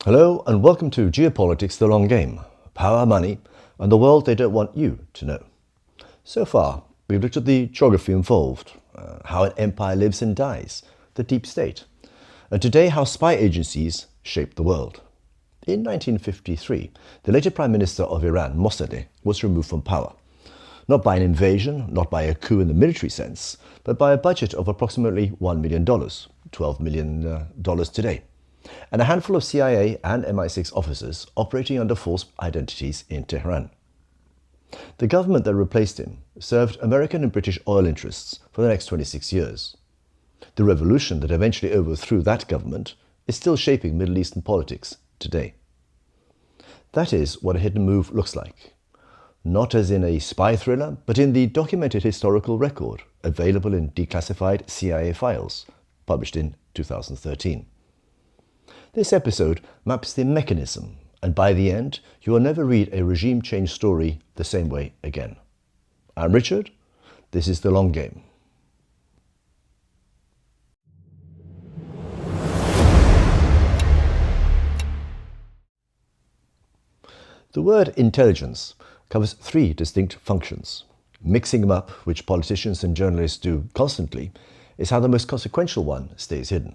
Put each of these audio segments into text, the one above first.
Hello and welcome to Geopolitics, the long game. Power, money, and the world they don't want you to know. So far, we've looked at the geography involved, how an empire lives and dies, the deep state, and today how spy agencies shape the world. In 1953, the later Prime Minister of Iran, Mossadegh, was removed from power. Not by an invasion, not by a coup in the military sense, but by a budget of approximately $1 million, $12 million today, and a handful of CIA and MI6 officers operating under false identities in Tehran. The government that replaced him served American and British oil interests for the next 26 years. The revolution that eventually overthrew that government is still shaping Middle Eastern politics today. That is what a hidden move looks like. Not as in a spy thriller, but in the documented historical record available in declassified CIA files, published in 2013. This episode maps the mechanism, and by the end, you will never read a regime change story the same way again. I'm Richard. This is The Long Game. The word intelligence covers three distinct functions. Mixing them up, which politicians and journalists do constantly, is how the most consequential one stays hidden.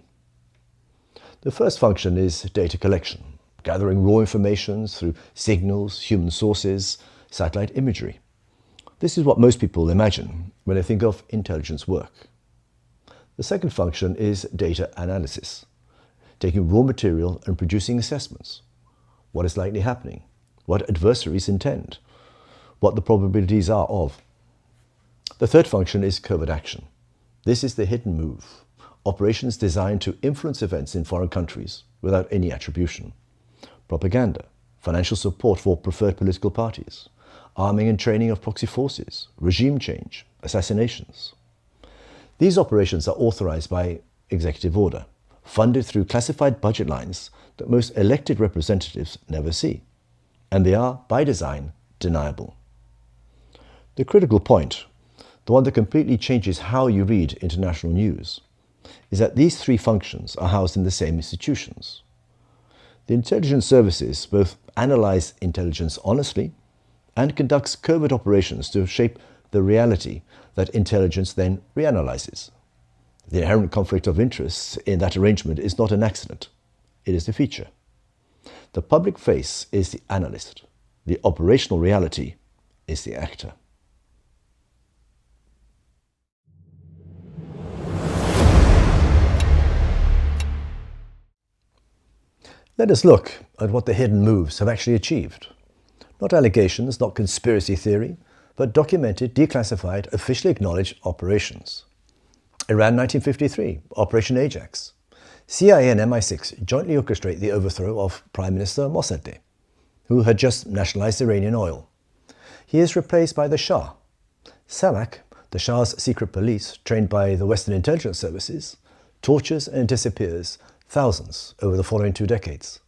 The first function is data collection, gathering raw information through signals, human sources, satellite imagery. This is what most people imagine when they think of intelligence work. The second function is data analysis, taking raw material and producing assessments. What is likely happening? What adversaries intend? What the probabilities are of. The third function is covert action. This is the hidden move. Operations designed to influence events in foreign countries without any attribution. Propaganda, financial support for preferred political parties, arming and training of proxy forces, regime change, assassinations. These operations are authorized by executive order, funded through classified budget lines that most elected representatives never see. And they are, by design, deniable. The critical point, the one that completely changes how you read international news, is that these three functions are housed in the same institutions. The intelligence services both analyze intelligence honestly and conducts covert operations to shape the reality that intelligence then reanalyzes. The inherent conflict of interests in that arrangement is not an accident. It is the feature. The public face is the analyst. The operational reality is the actor. Let us look at what the hidden moves have actually achieved. Not allegations, not conspiracy theory, but documented, declassified, officially acknowledged operations. Iran 1953, Operation Ajax. CIA and MI6 jointly orchestrate the overthrow of Prime Minister Mossadegh, who had just nationalized Iranian oil. He is replaced by the Shah. SAVAK, the Shah's secret police, trained by the Western intelligence services, tortures and disappears thousands over the following 2 decades.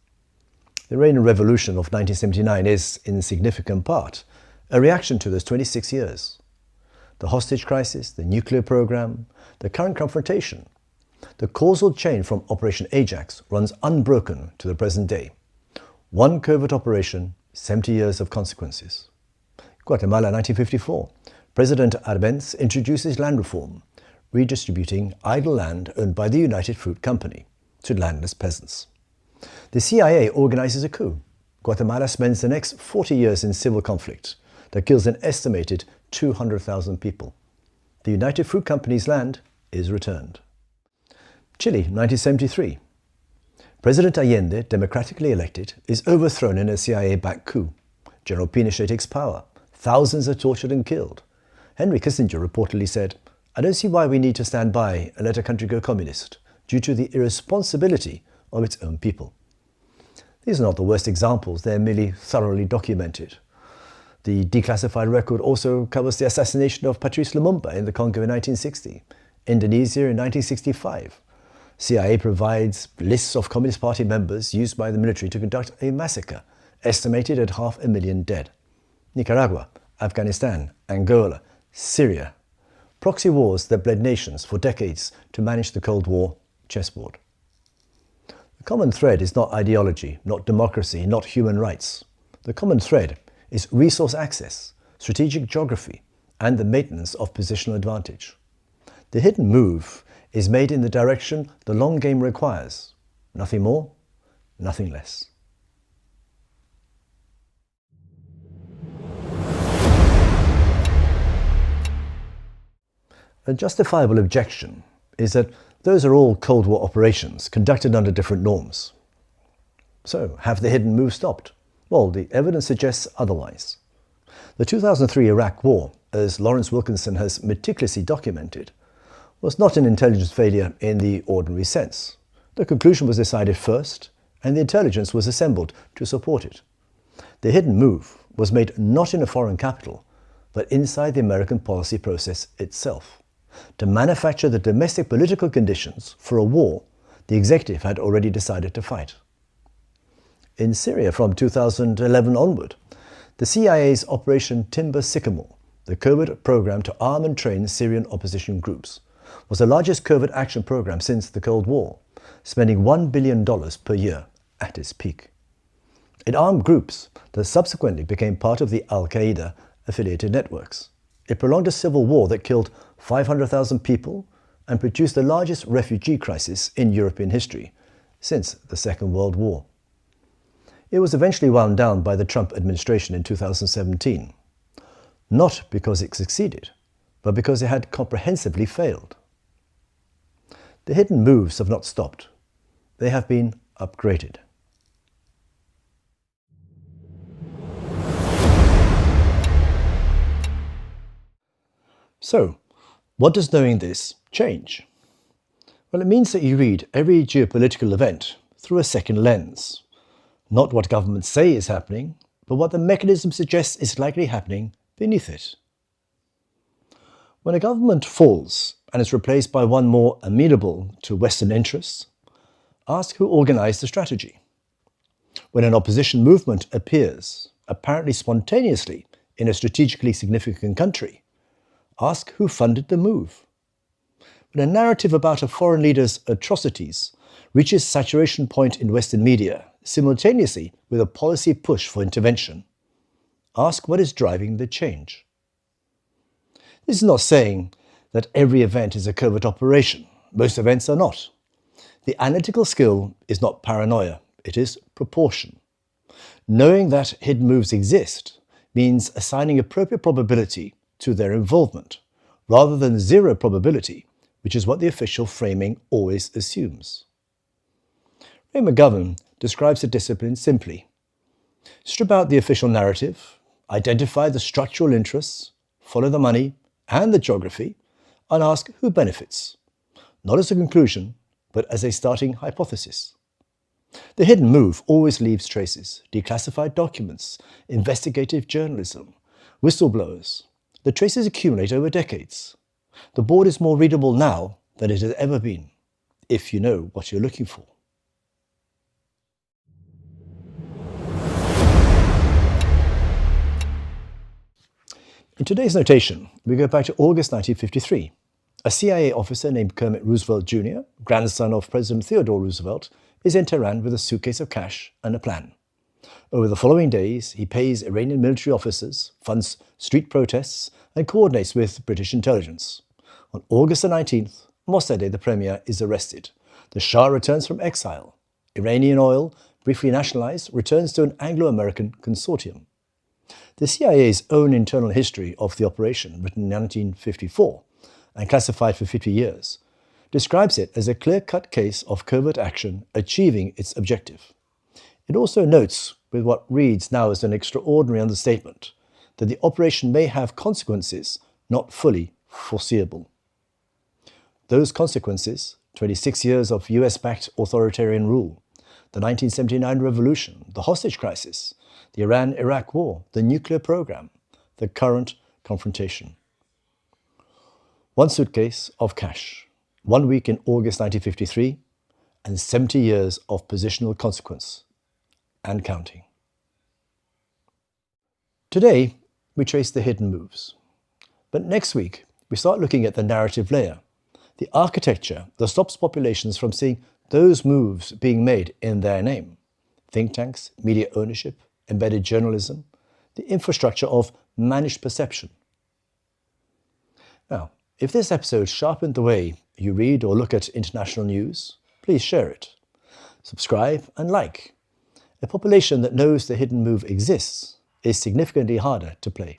The Iranian Revolution of 1979 is, in significant part, a reaction to those 26 years. The hostage crisis, the nuclear program, the current confrontation. The causal chain from Operation Ajax runs unbroken to the present day. One covert operation, 70 years of consequences. Guatemala 1954. President Arbenz introduces land reform, redistributing idle land owned by the United Fruit Company to landless peasants. The CIA organizes a coup. Guatemala spends the next 40 years in civil conflict that kills an estimated 200,000 people. The United Fruit Company's land is returned. Chile, 1973. President Allende, democratically elected, is overthrown in a CIA-backed coup. General Pinochet takes power. Thousands are tortured and killed. Henry Kissinger reportedly said, "I don't see why we need to stand by and let a country go communist, due to the irresponsibility of its own people." These are not the worst examples, they're merely thoroughly documented. The declassified record also covers the assassination of Patrice Lumumba in the Congo in 1960, Indonesia in 1965. CIA provides lists of Communist Party members used by the military to conduct a massacre, estimated at 500,000 dead. Nicaragua, Afghanistan, Angola, Syria. Proxy wars that bled nations for decades to manage the Cold War chessboard. The common thread is not ideology, not democracy, not human rights. The common thread is resource access, strategic geography, and the maintenance of positional advantage. The hidden move is made in the direction the long game requires. Nothing more, nothing less. A justifiable objection is that those are all Cold War operations conducted under different norms. So, have the hidden move stopped? Well, the evidence suggests otherwise. The 2003 Iraq War, as Lawrence Wilkinson has meticulously documented, was not an intelligence failure in the ordinary sense. The conclusion was decided first, and the intelligence was assembled to support it. The hidden move was made not in a foreign capital, but inside the American policy process itself, to manufacture the domestic political conditions for a war the executive had already decided to fight. In Syria from 2011 onward, the CIA's Operation Timber Sycamore, the covert program to arm and train Syrian opposition groups, was the largest covert action program since the Cold War, spending $1 billion per year at its peak. It armed groups that subsequently became part of the Al-Qaeda affiliated networks. It prolonged a civil war that killed 500,000 people and produced the largest refugee crisis in European history since the Second World War. It was eventually wound down by the Trump administration in 2017, not because it succeeded, but because it had comprehensively failed. The hidden moves have not stopped. They have been upgraded. So, what does knowing this change? Well, it means that you read every geopolitical event through a second lens. Not what governments say is happening, but what the mechanism suggests is likely happening beneath it. When a government falls and is replaced by one more amenable to Western interests, ask who organized the strategy. When an opposition movement appears, apparently spontaneously, in a strategically significant country, ask who funded the move. When a narrative about a foreign leader's atrocities reaches saturation point in Western media, simultaneously with a policy push for intervention, ask what is driving the change. This is not saying that every event is a covert operation. Most events are not. The analytical skill is not paranoia, it is proportion. Knowing that hidden moves exist means assigning appropriate probability to their involvement, rather than zero probability, which is what the official framing always assumes. Ray McGovern describes the discipline simply. Strip out the official narrative, identify the structural interests, follow the money and the geography, and ask who benefits, not as a conclusion, but as a starting hypothesis. The hidden move always leaves traces, declassified documents, investigative journalism, whistleblowers. The traces accumulate over decades. The board is more readable now than it has ever been, if you know what you're looking for. In today's notation, we go back to August 1953. A CIA officer named Kermit Roosevelt Jr., grandson of President Theodore Roosevelt, is in Tehran with a suitcase of cash and a plan. Over the following days, he pays Iranian military officers, funds street protests, and coordinates with British intelligence. On August the 19th, Mossadegh, the premier, is arrested. The Shah returns from exile. Iranian oil, briefly nationalized, returns to an Anglo-American consortium. The CIA's own internal history of the operation, written in 1954 and classified for 50 years, describes it as a clear-cut case of covert action achieving its objective. It also notes, with what reads now as an extraordinary understatement, that the operation may have consequences not fully foreseeable. Those consequences, 26 years of US-backed authoritarian rule, the 1979 revolution, the hostage crisis, the Iran-Iraq war, the nuclear program, the current confrontation. One suitcase of cash, 1 week in August 1953, and 70 years of positional consequence, and counting. Today, we trace the hidden moves. But next week, we start looking at the narrative layer, the architecture that stops populations from seeing those moves being made in their name. Think tanks, media ownership, embedded journalism, the infrastructure of managed perception. Now, if this episode sharpened the way you read or look at international news, please share it. Subscribe and like. A population that knows the hidden move exists is significantly harder to play.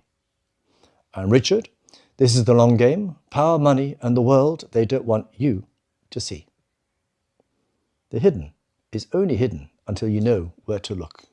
I'm Richard. This is The Long Game, Power, Money and the World They Don't Want You to See. The hidden is only hidden until you know where to look.